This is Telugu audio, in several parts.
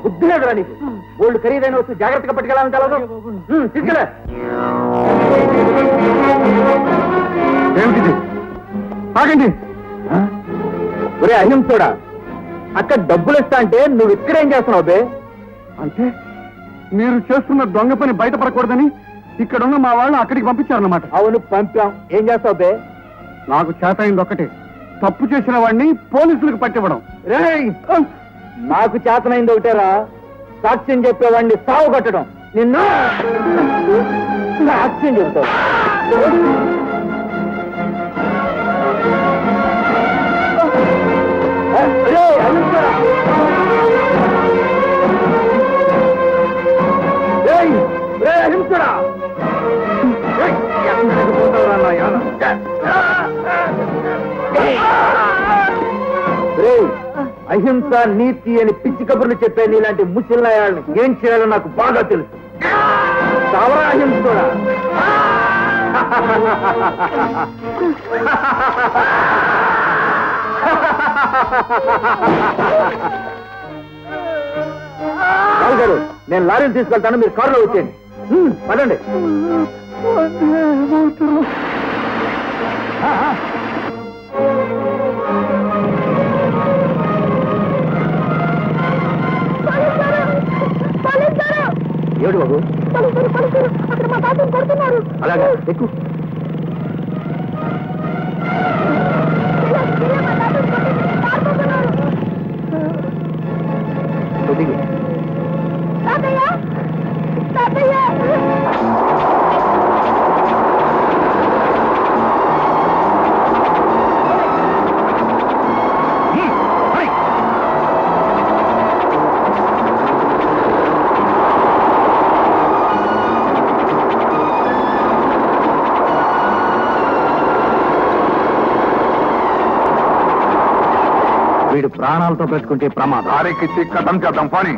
బుద్ధి లేదురా నీకు. వాళ్ళు ఖరీదైన వస్తూ జాగ్రత్తగా పట్టుకెళ్ళాలని తెలదు. తీసుకెళ్ళ. ఏమిటిది? ఆగండి. ఒరే అహింసోడా, అక్కడ డబ్బులు ఇస్తా అంటే నువ్వు ఇక్కడేం చేస్తున్నావు బే? అంటే మీరు చేస్తున్న దొంగ పని బయటపడకూడదని ఇక్కడున్న మా వాళ్ళు అక్కడికి పంపించారన్నమాట. అవును, పంపాం. ఏం చేస్తావు బే? నాకు చేత అయింది ఒక్కటే, తప్పు చేసిన వాడిని పోలీసులకు పట్టివ్వడం. నాకు చేతనైంది ఒకటేరా, సాక్ష్యం చెప్పేవాడిని సాగు కట్టడం. నిన్ను సాక్ష్యం చెబుతావు. అహింస నీతి అని పిచ్చి కబుర్లు చెప్పే నీలాంటి ముసలినాయాలను ఏం చేయాలో నాకు బాగా తెలుసు. చావరా అహింసోడా. గారు, నేను లారీని తీసుకెళ్తాను, మీరు కారులో వచ్చేయండి. పదండి. ఏడు బాబు? అలాగా, ఎక్కువ. వీడు ప్రాణాలతో పెట్టుకుంటే ప్రమాదం. ఆరెక్కిచ్చి కథం చేద్దాం పని.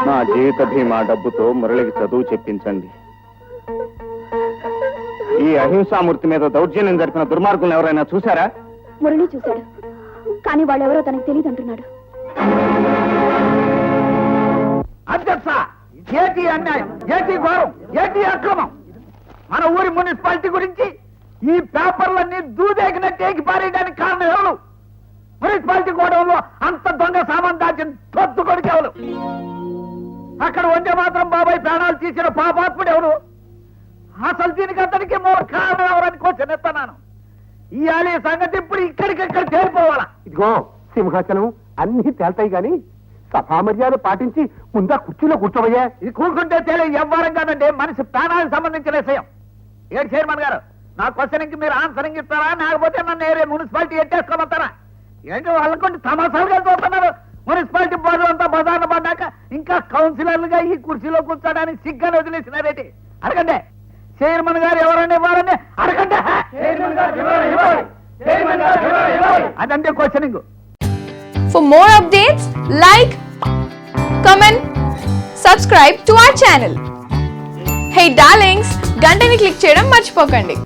నా జీవిత బీమా డబ్బుతో మురళికి చదువు చెప్పించండి. ఈ అహింసామూర్తి మీద దౌర్జన్యం జరిపిన దుర్మార్గులను ఎవరైనా చూశారా? మురళి చూశాడు, కానీ వాళ్ళెవరో తనకు తెలియదు అంటున్నాడు. అధ్యక్ష, ఏటి అన్యాయం, ఏటి ఘోరం, ఏటి అక్రమం! మన ఊరి మున్సిపాలిటీ గురించి ఈ పేపర్లన్నీ దూదేకినట్టు ఏకి పారేయడానికి కారణం ఎవరు? మున్సిపాలిటీ గోడౌన్లో అంత దొంగ సామాన్ దాచిన తొత్తు కొడుకు ఎవరు? అక్కడ వందే మాత్రం బాబాయ్ ప్రాణాలు తీసిన పాపాత్ముడు ఎవరు? అసలు దీనికి అతనికి కారణం ఎవరని క్వశ్చన్ ఎత్తన్నాను. ఇవాళ ఈ సంగతి ఇప్పుడు ఇక్కడికిక్కడ తేలిపోవాలా? ఇదిగో సింహాచలం, అన్ని తేల్తాయి గాని సభా మర్యాద పాటించి ముందా కుర్చీలో కూర్చోవయ్యా. ఇది కూర్చుంటే తేలే ఎవ్వరం కాదండి, మనిషి ప్రాణాలకు సంబంధించిన విషయం. ఏడు చైర్మన్ గారు, నా క్వశ్చన్కి మీరు ఆన్సరింగ్ ఇస్తారా, లేకపోతే నన్ను ఏరే మున్సిపాలిటీ ఎట్టేసుకోమంటారా? ఏంటి వాళ్ళకుంటే తమాసాలుగా చూస్తున్నారు. మున్సిపాలిటీ బోర్డు అంతా బజార్న పడ్డాక ఇంకా కౌన్సిలర్లుగా ఈ కుర్చీలో కూర్చోడానికి సిగ్గాని వదిలేసినారేటి? అడగండి. చైర్మన్ గారు ఎవరండి ఇవ్వాలని అడగండి. అదంటే questioning. For more updates, like, comment, subscribe to our channel. Hey darlings, గంటని click చేయడం మర్చిపోకండి.